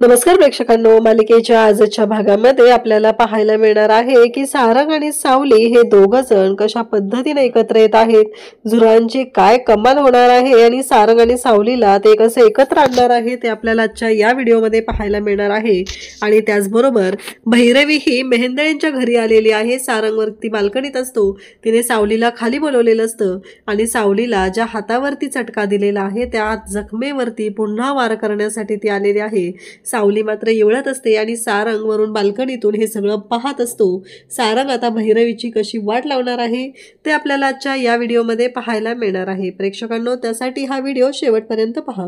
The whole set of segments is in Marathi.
नमस्कार प्रेक्षकांनो, मालिकेच्या आजच्या भागामध्ये आपल्याला पाहायला मिळणार आहे की सारंग आणि सावली हे दोघ जण कशा पद्धतीने एकत्र येत आहेत, झुरळांची काय कमाल होणार आहे आणि सारंग आणि सावलीला ते कसे एकत्र आणणार आहे ते आपल्याला आजच्या या व्हिडिओमध्ये पाहायला मिळणार आहे। आणि त्याचबरोबर भैरवी ही मेहेंदळेंच्या घरी आलेली आहे। सारंगवरती बाल्कनीत असतो, तिने सावलीला खाली बोलवलेलं असतं आणि सावलीला ज्या हातावरती चटका दिलेला आहे त्या जखमेवरती पुन्हा वार करण्यासाठी ती आलेली आहे। सावली मात्र एवढत असते आणि सारंग वरून बाल्कनीतून हे सगळं पाहत असतो। सारंग आता भैरवीची कशी वाट लावणार आहे ते आपल्याला आजच्या या व्हिडिओमध्ये पाहायला मिळणार आहे। प्रेक्षकांनो, त्यासाठी हा व्हिडिओ शेवटपर्यंत पहा।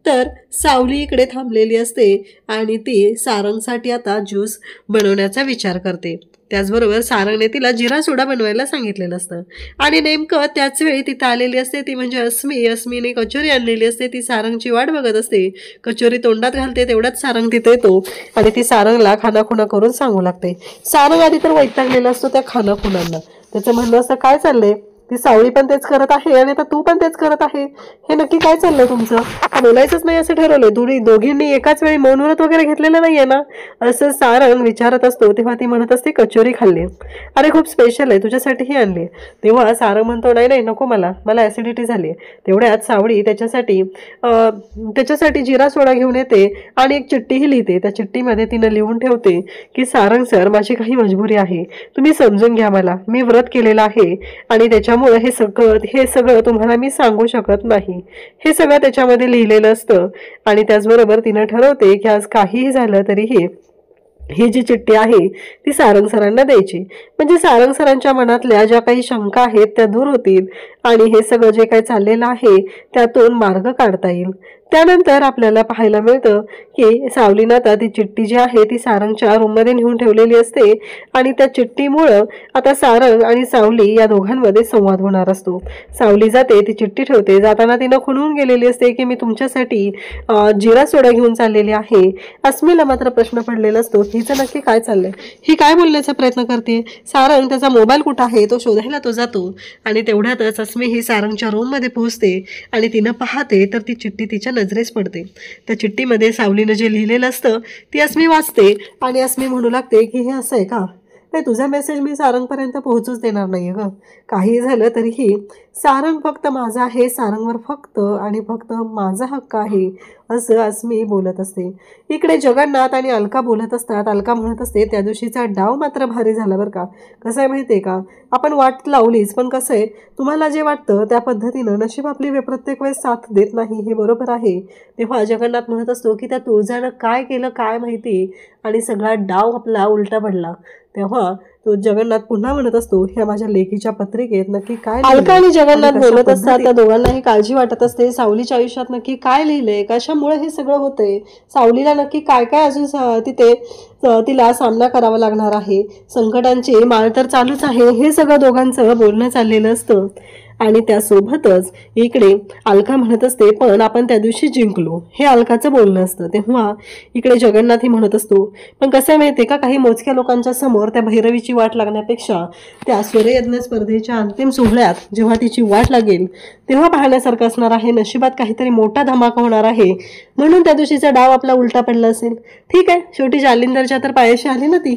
तर सावली इकडे थांबलेली असते आणि ती सारंगसाठी आता ज्यूस बनवण्याचा विचार करते। त्याचबरोबर सारंगने तिला जिरा सोडा बनवायला सांगितलेलं असतं आणि नेमकं त्याच वेळी तिथे आलेली असते ती म्हणजे अस्मीने कचोरी आणलेली असते। ती सारंगची वाट बघत असते, कचोरी तोंडात घालते तेवढाच सारंग तिथे येतो आणि ती सारंगला खानाखुणा करून सांगू लागते। सारंग आधी तर वैतागलेला असतो त्या खानाखुणांना, त्याचं म्हणणं असं काय चाललंय, ती सावली पण तेच करत आहे आणि आता तू पण तेच करत आहे, हे नक्की काय चाललंय तुमचं, बोलायचंच नाही असं ठरवलंय, दोघींनी एकाच वेळी मौन व्रत वगैरे घेतलेलं नाहीये ना, असं सारंग विचारत असतो। तेव्हा ती म्हणत असते कचोरी खाल्ली, अरे खूप स्पेशल आहे तुझ्यासाठीही आणली। तेव्हा सारंग म्हणतो नाही नको, मला ऍसिडिटी झाली। तेवढ्यात सावली त्याच्यासाठी जिरा सोडा घेऊन येते आणि एक चिठ्ठीही लिहिते। त्या चिठ्ठीमध्ये तिनं लिहून ठेवते की सारंग सर, माझी काही मजबुरी आहे, तुम्ही समजून घ्या मला, मी व्रत केलेलं आहे आणि त्याच्यामुळे हे सगळं तुम्हाला मी सांगू शकत नाही, हे सगळं त्याच्यामध्ये लिहिलेलं असतं। आणि त्याचबरोबर तिनं ठरवते की आज काहीही झालं तरीही ही जी चिठ्ठी आहे ती सारंग सरांना द्यायची, म्हणजे सारंग सरांच्या मनातल्या ज्या काही शंका आहेत त्या दूर होतील आणि हे सगळं जे काही चाललेलं आहे त्यातून मार्ग काढता येईल। त्यानंतर आपल्याला पाहायला मिळतं की सावलीनं आता ती चिठ्ठी जी आहे ती सारंगच्या रूममध्ये नेऊन ठेवलेली असते आणि त्या चिठ्ठीमुळं आता सारंग आणि सावली या दोघांमध्ये संवाद होणार असतो। सावली जाते, ती चिठ्ठी ठेवते, जाताना तिनं खुणून गेलेली असते की मी तुमच्यासाठी जिरा सोडा घेऊन चाललेली आहे। अस्मीला मात्र प्रश्न पडलेला असतो हिचं नक्की काय चाललंय, ही काय बोलण्याचा प्रयत्न करते। सारंग त्याचा मोबाईल कुठं आहे तो शोधायला तो जातो आणि तेवढ्यातच अस्मी ही सारंगच्या रूममध्ये पोहोचते आणि तिनं पाहते तर ती चिठ्ठी तिच्या नजरेस पडते। त्या चिठ्ठीमध्ये सावलीनं जे लिहिलेलं असतं ती अस्मी वाचते आणि अस्मी म्हणू लागते की हे असं आहे का, नाही तुझा मेसेज मी सारंगपर्यंत पोहोचूच देणार नाहीये ग, काही झालं तरीही सारंग फक्त माझा आहे, सारंगवर फक्त आणि फक्त माझा हक्क आहे, असं अस्मी बोलत असते। इकडे जगन्नाथ आणि अलका बोलत असतात। अलका म्हणत असते त्या दिवशीचा डाव मात्र भारी झाला बरं का, कसं आहे माहितीये का, आपण वाट लावलीच पण कसं आहे तुम्हाला जे वाटतं त्या पद्धतीनं नशीब आपली प्रत्येक वेळेस साथ देत नाही, हे बरोबर आहे। तेव्हा जगन्नाथ म्हणत असतो की त्या तुळजानं काय केलं काय माहिती आणि सगळा डाव आपला उलटा पडला। तेव्हा तो जगन्नाथ पुन्हा म्हणत असतो ह्या माझ्या लेखीच्या पत्रिकेत नक्की काय, अलका आणि जगन्नाथ बोलत असतात, त्या दोघांनाही काळजी वाटत असते सावलीच्या आयुष्यात नक्की काय लिहिलंय, कशामुळे हे सगळं होतंय, सावलीला नक्की काय काय अजून तिला सामना करावा लागणार आहे, संकटांची माळ तर चालूच आहे, हे सगळं दोघांचं बोलणं चाललेलं असतं। आणि त्यासोबतच इकडे अलका म्हणत असते पण आपण त्या दिवशी जिंकलो, हे अलकाचं बोलणं असतं। तेव्हा इकडे जगन्नाथही म्हणत असतो पण कसं आहे माहितीये का, काही मोजक्या लोकांच्या समोर त्या भैरवीची वाट लागण्यापेक्षा त्या सूर्ययज्ञ स्पर्धेच्या अंतिम सोहळ्यात जेव्हा तिची वाट लागेल तेव्हा पाहण्यासारखं असणार आहे, नशिबात काहीतरी मोठा धमाका होणार आहे, म्हणून त्या दिवशीचा डाव आपला उलटा पडला असेल। ठीक आहे, शेवटी जालिंदरच्या तर पायाशी आली ना ती,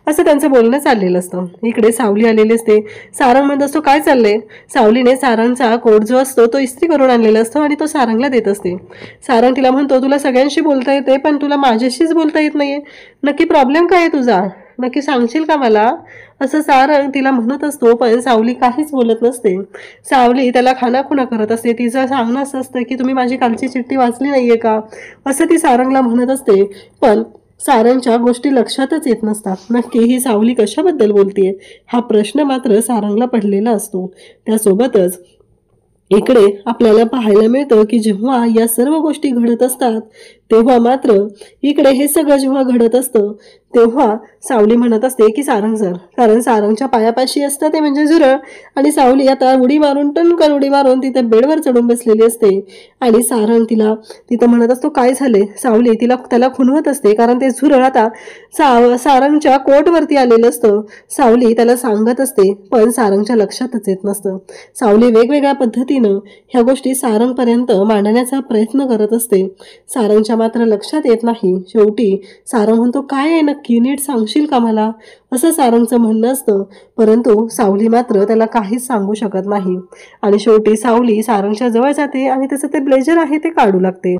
असं त्यांचं बोलणं चाललेलं असतं। इकडे सावली आलेली असते, सारंग म्हणत असतो काय चाललंय, सावलीने सारंगचा कोट जो असतो तो इस्त्री करून आणलेला असतो आणि तो सारंगला देत असते। सारंग तिला म्हणतो तुला सगळ्यांशी बोलता येते पण तुला माझ्याशीच बोलता येत नाहीये, नक्की प्रॉब्लेम काय आहे तुझा, नक्की सांगशील का मला, असं सारंग तिला म्हणत असतो। पण सावली काहीच बोलत नसते, सावली त्याला खानाखुणा करत असते, तिचं सांगणं असं असतं की तुम्ही माझी कालची चिठ्ठी वाचली नाहीये का, असं ती सारंगला म्हणत असते। पण सारंगच्या गोष्टी लक्षातच येत नसतात, नक्की ही सावली कशाबद्दल बोलतेय हा प्रश्न मात्र सारंगला पडलेला असतो। त्यासोबतच इकडे आपल्याला पाहायला मिळतं की जेव्हा या सर्व गोष्टी घडत असतात तेव्हा मात्र इकडे हे सगळं जेव्हा घडत असतं तेव्हा सावली म्हणत असते की सारंग सर, कारण सारंगच्या पायापाशी असतं ते म्हणजे झुरळ, आणि सावली आता उडी मारून टणकन उडी मारून तिथे बेडवर चढून बसलेली असते. आणि सारंग तिला तिथं म्हणत असतो काय झाले. सावली त्याला खुणवत असते, कारण ते झुरळ आता सारंगच्या कोटवरती आलेलं असतं. सावली त्याला सांगत असते, पण सारंगच्या लक्षातच येत नसतं. सावली वेगवेगळ्या पद्धतीनं ह्या गोष्टी सारंगपर्यंत मांडण्याचा प्रयत्न करत असते. सारंगच्या मात्र लक्षात येत नाही. शेवटी सारंग म्हणतो, काय आहे नक्की, नीट सांगशील का मला, असं सारंगचं म्हणणं असतं. परंतु सावली मात्र त्याला काहीच सांगू शकत नाही. आणि शेवटी सावली सारंगच्या जवळ जाते आणि त्याचं ते ब्लेझर आहे ते काढू लागते.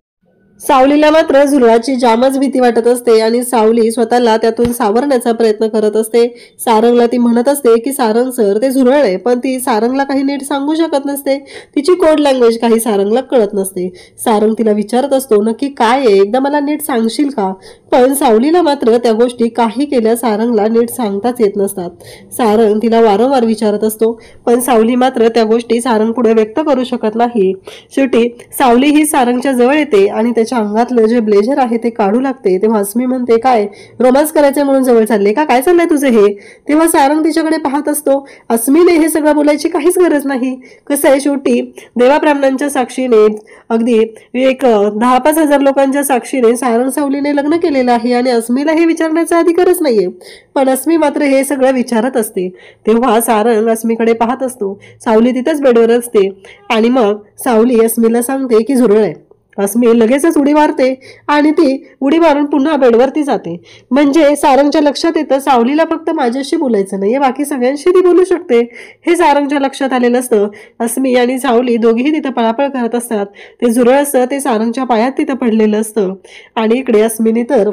सावलीला मात्र झुरळाची जामच भीती वाटत असते आणि सावली स्वतःला त्यातून सावरण्याचा प्रयत्न करत असते. सारंगला ती म्हणत असते की सारंग सर, ते झुरळ आहे, पण ती सारंगला काही नीट सांगू शकत नसते. तिची कोड लँग्वेज काही सारंगला कळत नसते. सारंग तिला विचारत असतो, नक्की काय आहे, एकदा मला नीट सांगशील का. पण सावलीला मात्र त्या गोष्टी काही केल्या सारंगला नीट सांगताच येत नसतात. सारंग तिला वारंवार विचारत असतो, पण सावली मात्र त्या गोष्टी सारंग पुढे व्यक्त करू शकत नाही. शेवटी सावली ही सारंगच्या जवळ येते आणि त्याच्या अंगातलं जे ब्लेझर आहे ते काढू लागते. तेव्हा अस्मी म्हणते, काय रोमांस करायचे म्हणून जवळ चालले का, काय चाललंय तुझे हे. तेव्हा सारंग तिच्याकडे पाहत असतो. अस्मीने हे सगळं बोलायची काहीच गरज नाही. कसं आहे, शेवटी देवाब्राह्मणांच्या साक्षीने, अगदी एक 10-5 हजार लोकांच्या साक्षीने सारंग सावलीने लग्न केलेलं आहे आणि अस्मीला हे विचारण्याचा अधिकारच नाहीये. पण अस्मी मात्र हे सगळं विचारत असते. तेव्हा सारंग अस्मीकडे पाहत असतो. सावली तिथेच बेडवर असते आणि मग सावली अस्मीला सांगते की झुरळ आहे. अस्मी लगेचच उडी मारते आणि ती उडी मारून पुन्हा बेडवरती जाते. म्हणजे सारंगच्या लक्षात येतं, सावलीला फक्त माझ्याशी बोलायचं नाहीये, बाकी सगळ्यांशी ती बोलू शकते. हे सारंगच्या लक्षात आलेलं असतं. अस्मी आणि सावली दोघीही तिथं पळापळ करत असतात. ते झुरळ असतं ते सारंगच्या पायात तिथं पडलेलं असतं आणि इकडे अस्मीने तर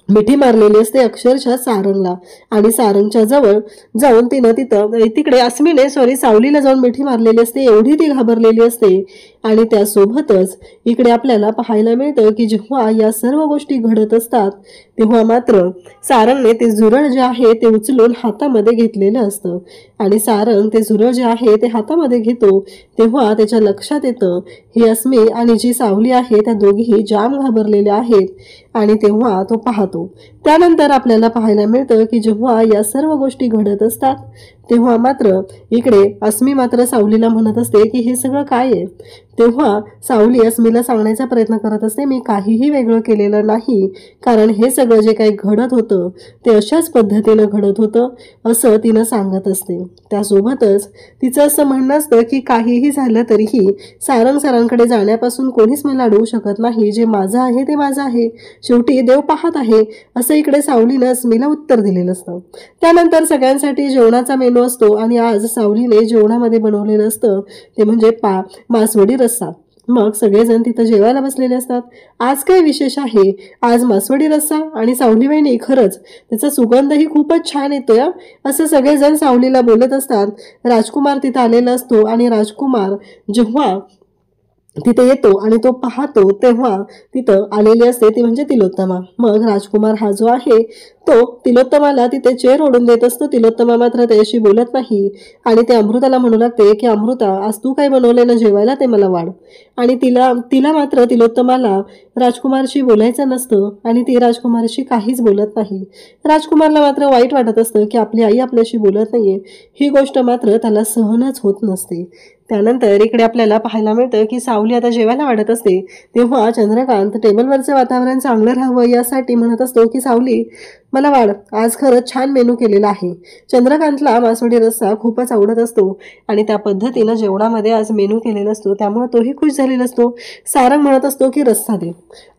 मिठी मारलेली असते अक्षरशः सारंगला. आणि सारंगच्या जवळ जाऊन तिकडे अस्मीने सावलीला जाऊन मिठी मारलेली असते. एवढी ती घाबरलेली असते. आणि त्यासोबतच इकडे आपल्याला पाहायला मिळतं की जेव्हा या सर्व गोष्टी घडत असतात तेव्हा मात्र सारंगने ते झुरळ जे आहे ते उचलून हातामध्ये घेतलेलं असतं. आणि सारंग ते झुरळ जे आहे ते हातामध्ये घेतो तेव्हा त्याच्या लक्षात येतं ही अस्मी आणि जी सावली आहे त्या दोघीही जाम घाबरलेल्या आहेत. आणि तेव्हा तो पाहतो. त्यानंतर आपल्याला पाहायला मिळतं की जेव्हा या सर्व गोष्टी घडत असतात तेव्हा मात्र इकडे अस्मी मात्र सावलीला म्हणत असते की हे सगळं काय आहे. तेव्हा सावली अस्मीला सांगण्याचा प्रयत्न करत असते, मी काहीही वेगळं केलेलं नाही, कारण हे सगळं जे काही घडत होतं ते अशाच पद्धतीनं घडत होतं असं तिनं सांगत असते. त्यासोबतच तिचं असं म्हणणं असतं की काहीही झालं तरीही सारंग सरांकडे जाण्यापासून कोणीच मला अडवू शकत नाही. जे माझं आहे ते माझं आहे, शेवटी देव पाहत आहे, असं इकडे सावलीनं अस्मीला उत्तर दिलेलं असतं. त्यानंतर सगळ्यांसाठी जेवणाचा मेनू असतो आणि आज सावलीने जेवणामध्ये बनवलेलं असतं ते म्हणजे मासवडी रस्सा. मग सगळेजण तिथं जेवायला बसलेले असतात. आज काय विशेष आहे, आज मासवडी रस्सा आणि सावलीबाईंनी खरंच त्याचा सुगंधही खूपच छान येतोय असं सगळेजण सावलीला बोलत असतात. राजकुमार तिथं आलेला असतो आणि राजकुमार जेव्हा तिथे येतो आणि तो पाहतो तेव्हा तिथं आलेली असते ती म्हणजे तिलोत्तमा. मग राजकुमार हा जो आहे तो तिलोत्तमाला तिथे चेअर ओढून देत असतो. तिलोत्तमा मात्र त्याशी बोलत नाही आणि ते अमृताला म्हणू लागते की अमृता, आज तू काय बनवले ना जेवायला ते मला वाढ. आणि तिला मात्र तिलोत्तमाला राजकुमारशी बोलायचं नसतं आणि ती राजकुमारशी काहीच बोलत नाही. राजकुमारला मात्र वाईट वाटत असतं की आपली आई आपल्याशी बोलत नाहीये. ही गोष्ट मात्र त्याला सहनच होत नसते. त्यानंतर इकडे आपल्याला पाहायला मिळतं की सावली आता जेवायला वाढत असते तेव्हा चंद्रकांत टेबलवरचं वातावरण चांगलं राहावं यासाठी म्हणत असतो की सावली मला वाढ, आज खरंच छान मेनू केलेला आहे. चंद्रकांतला मासवडी रस्सा खूपच आवडत असतो आणि त्या पद्धतीनं जेवणामध्ये आज मेनू केलेला असतो त्यामुळे तोही खुश झालेला असतो. सारंग म्हणत असतो की रस्सा दे.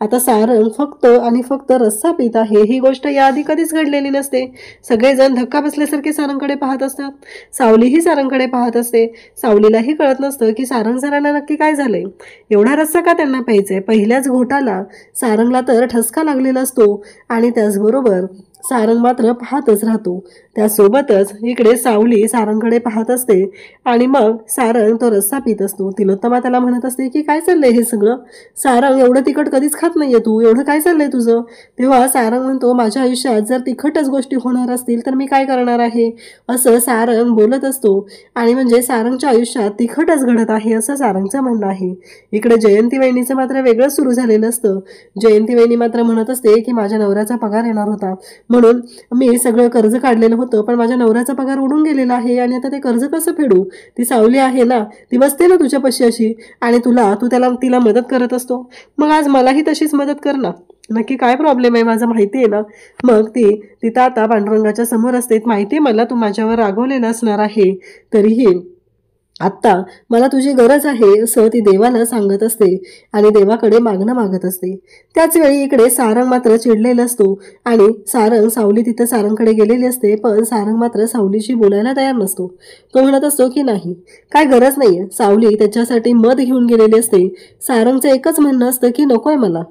आता सारंग फक्त आणि फक्त रस्सा पित आहे, ही गोष्ट याआधी कधीच घडलेली नसते. सगळेजण धक्का बसल्यासारखे सारंगकडे पाहत असतात. सावलीही सारंगकडे पाहत असते. सावलीलाही कळत नसतं की सारंग सरांना नक्की काय झालंय, एवढा रस्सा का त्यांना प्यायचंय. पहिल्याच घोटाला सारंगला तर ठसका लागलेला असतो आणि त्याचबरोबर सारंग मात्र पाहतच राहतो. त्यासोबतच इकडे सावली सारंगकडे पाहत असते आणि मग सारंग तो रस्सा पित असतो. तिलोत्तमा त्याला म्हणत असते की काय चाललंय हे सगळं, सारंग एवढं तिखट कधीच खात नाहीये तू, एवढं काय चाललंय तुझं. तेव्हा सारंग म्हणतो माझ्या आयुष्यात जर तिखटच गोष्टी होणार असतील तर मी काय करणार आहे, असं सारंग बोलत असतो. आणि म्हणजे सारंगच्या आयुष्यात तिखटच घडत आहे असं सारंगचं म्हणणं आहे. इकडे जयंती वहिनीचं मात्र वेगळं सुरू झालेलं असतं. जयंती वहिनी मात्र म्हणत असते की माझ्या नवऱ्याचा पगार येणार होता, म्हणून मी सगळं कर्ज काढलेलं होतं, पण माझ्या नवऱ्याचा पगार उडून गेलेला आहे आणि आता ते कर्ज कसं फेडू? ती सावली आहे ना, ती बसते ना तुझ्यापाशी अशी, आणि तू तिला मदत करत असतो. मग आज मलाही तशीच मदत कर ना. नक्की काय प्रॉब्लेम आहे माझं माहिती आहे ना. मग तिथं आता पांडुरंगाच्या समोर असते. माहिती आहे मला तू माझ्यावर रागवलेलं असणार आहे, तरीही आत्ता मला तुझी गरज आहे असं ती देवाला सांगत असते आणि देवाकडे मागणं मागत असते. त्याच वेळी इकडे सारंग मात्र चिडलेला असतो आणि सावली तिथं सारंगकडे गेलेली असते, पण सारंग मात्र सावलीशी बोलायला तयार नसतो. तो म्हणत असतो की नाही, काय गरज नाहीये. सावली त्याच्यासाठी मध घेऊन गेलेली असते. सारंगचं एकच म्हणणं असतं की नकोय मला,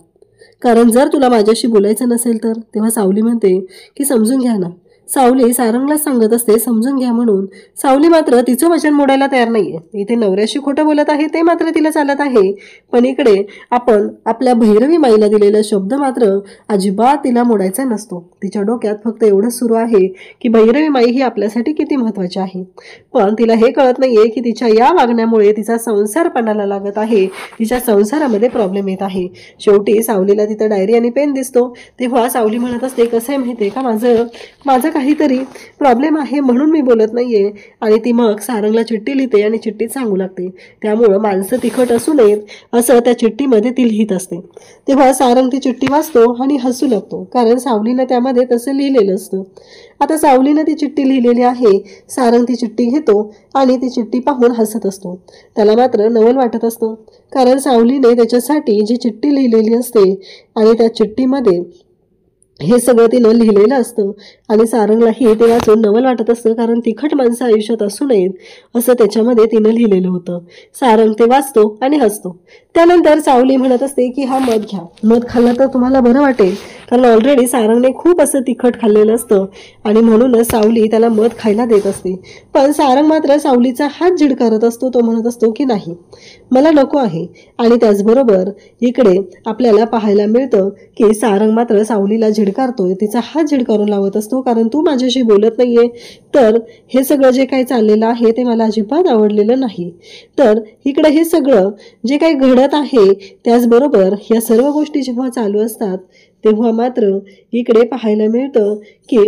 कारण जर तुला माझ्याशी बोलायचं नसेल तर. तेव्हा सावली म्हणते की समजून घ्या ना. सावली सारंगला सांगत असते समजून घ्या म्हणून. सावली मात्र तिचं वचन मोडायला तयार नाहीये. इथे नवऱ्याशी खोटं बोलत आहे ते मात्र तिला चालत आहे, पण इकडे आपण आपल्या भैरवी माईला दिलेला शब्द मात्र अजिबात तिला मोडायचा नसतो. तिच्या डोक्यात फक्त एवढंच सुरू आहे की भैरवी माई ही आपल्यासाठी किती महत्वाची आहे. पण तिला हे कळत नाहीये की तिच्या या वागण्यामुळे तिचा संसार पणाला लागत आहे, तिच्या संसारामध्ये प्रॉब्लेम येत आहे. शेवटी सावलीला तिथं डायरी आणि पेन दिसतो. तेव्हा सावली म्हणत असते कसं आहे माहितीये का, माझं काहीतरी प्रॉब्लेम आहे म्हणून मी बोलत नाहीये. आणि ती मग सारंगला चिठ्ठी लिहिते आणि चिठ्ठीत सांगू लागते. त्यामुळं माणसं तिखट असू नयेत असं त्या चिठ्ठीमध्ये ती लिहित असते. तेव्हा सारंग ती चिठ्ठी वाचतो आणि हसू लागतो, कारण सावलीनं त्यामध्ये तसं लिहिलेलं असतं. आता सावलीनं ती चिठ्ठी लिहिलेली आहे. सारंग ती चिठ्ठी घेतो आणि ती चिठ्ठी पाहून हसत असतो. त्याला मात्र नवल वाटत असतं, कारण सावलीने त्याच्यासाठी जी चिठ्ठी लिहिलेली असते आणि त्या चिठ्ठीमध्ये हे सगळं तिनं लिहिलेलं असतं आणि सारंगलाही ते वाचून नवल वाटत असतं, कारण तिखट माणसं आयुष्यात असू नयेत असं त्याच्यामध्ये तिनं लिहिलेलं होतं. सारंग ते वाचतो आणि हसतो. त्यानंतर सावली म्हणत असते की हा मध घ्या, मध खाल्ला तर तुम्हाला बरं वाटेल, कारण ऑलरेडी सारंगने खूप असं तिखट खाल्लेलं असतं आणि म्हणूनच सावली त्याला मध खायला देत असते. पण सारंग मात्र सावलीचा हात झिडकारत असतो. तो म्हणत असतो की नाही, मला नको आहे. आणि त्याचबरोबर इकडे आपल्याला पाहायला मिळतं की सारंग मात्र सावलीला झिडकारतोय, तिचा हात झिडकारून लावत असतो, कारण तू माझ्याशी बोलत नाहीये, तर हे सगळं जे काही चाललेलं आहे ते मला अजिबात आवडलेलं नाही. तर इकडे हे सगळं जे काही घडत आहे, त्याचबरोबर या सर्व गोष्टी जेव्हा चालू असतात तेव्हा मात्र इकडे पाहायला मिळतं की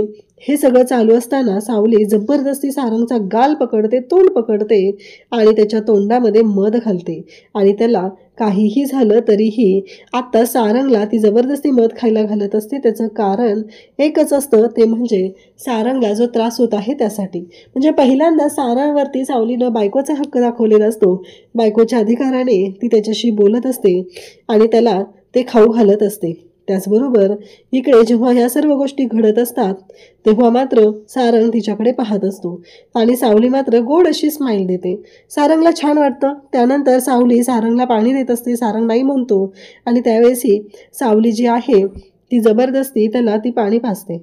हे सगळं चालू असताना सावली जबरदस्ती सारंगचा गाल पकडते, तोंड पकडते आणि त्याच्या तोंडामध्ये मध घालते. आणि त्याला काहीही झालं तरीही आता सारंगला ती जबरदस्ती मध खायला घालत असते. त्याचं कारण एकच असतं, ते म्हणजे सारंगला जो त्रास होत आहे त्यासाठी. म्हणजे पहिल्यांदा सारंगवरती सावलीनं बायकोचा हक्क दाखवलेला असतो. बायकोच्या अधिकाराने ती त्याच्याशी बोलत असते आणि त्याला ते खाऊ घालत असते. त्याचबरोबर इकडे जेव्हा ह्या सर्व गोष्टी घडत असतात तेव्हा मात्र सारंग तिच्याकडे पाहत असतो आणि सावली मात्र गोड अशी स्माईल देते. सारंगला छान वाटतं. त्यानंतर सावली सारंगला पाणी देत असते. सारंग नाही म्हणतो आणि त्यावेळेसही सावली जी आहे ती जबरदस्ती त्याला ती पाणी पाजते.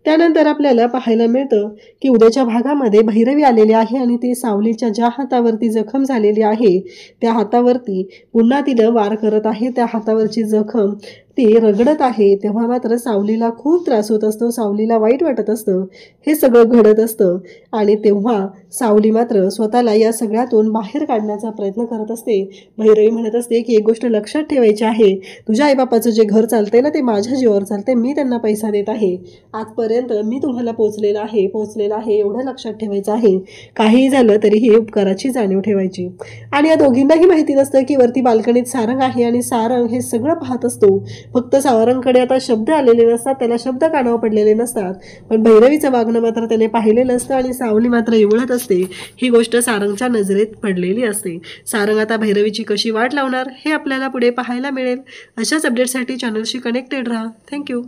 त्यानंतर आपल्याला पाहायला मिळतं की उद्याच्या भागामध्ये भैरवी आलेली आहे आणि ती सावलीच्या ज्या हातावरती जखम झालेली आहे त्या हातावरती पुन्हा तिनं वार करत आहे. त्या हातावरची जखम ती रगडत आहे. तेव्हा मात्र सावलीला खूप त्रास होत असतो, सावलीला वाईट वाटत असतं, हे सगळं घडत असतं. आणि तेव्हा सावली मात्र स्वतःला या सगळ्यातून बाहेर काढण्याचा प्रयत्न करत असते. भैरवी म्हणत असते की एक गोष्ट लक्षात ठेवायची आहे, तुझ्या आईबापाचं जे घर चालतंय ना ते माझ्या जीवावर चालतंय, मी त्यांना पैसा देत आहे, आजपर्यंत मी तुम्हाला पोचलेला आहे एवढं लक्षात ठेवायचं आहे. काहीही झालं तरीही उपकाराची जाणीव ठेवायची. आणि या दोघींनाही माहिती नसतं की वरती बाल्कनीत सारंग आहे आणि सारंग हे सगळं पाहत असतो. फक्त सारंगकडे आता शब्द आलेले नसतात, त्याला शब्द कानावर पडलेले नसतात, पण भैरवीचं वागणं मात्र त्याने पाहिलेलं असतं आणि सावली मात्र एवढत असते. ही गोष्ट सारंगच्या नजरेत पडलेली असते. सारंग आता भैरवीची कशी वाट लावणार हे आपल्याला पुढे पाहायला मिळेल. अशाच अपडेटसाठी चॅनलशी कनेक्टेड राहा. थँक्यू.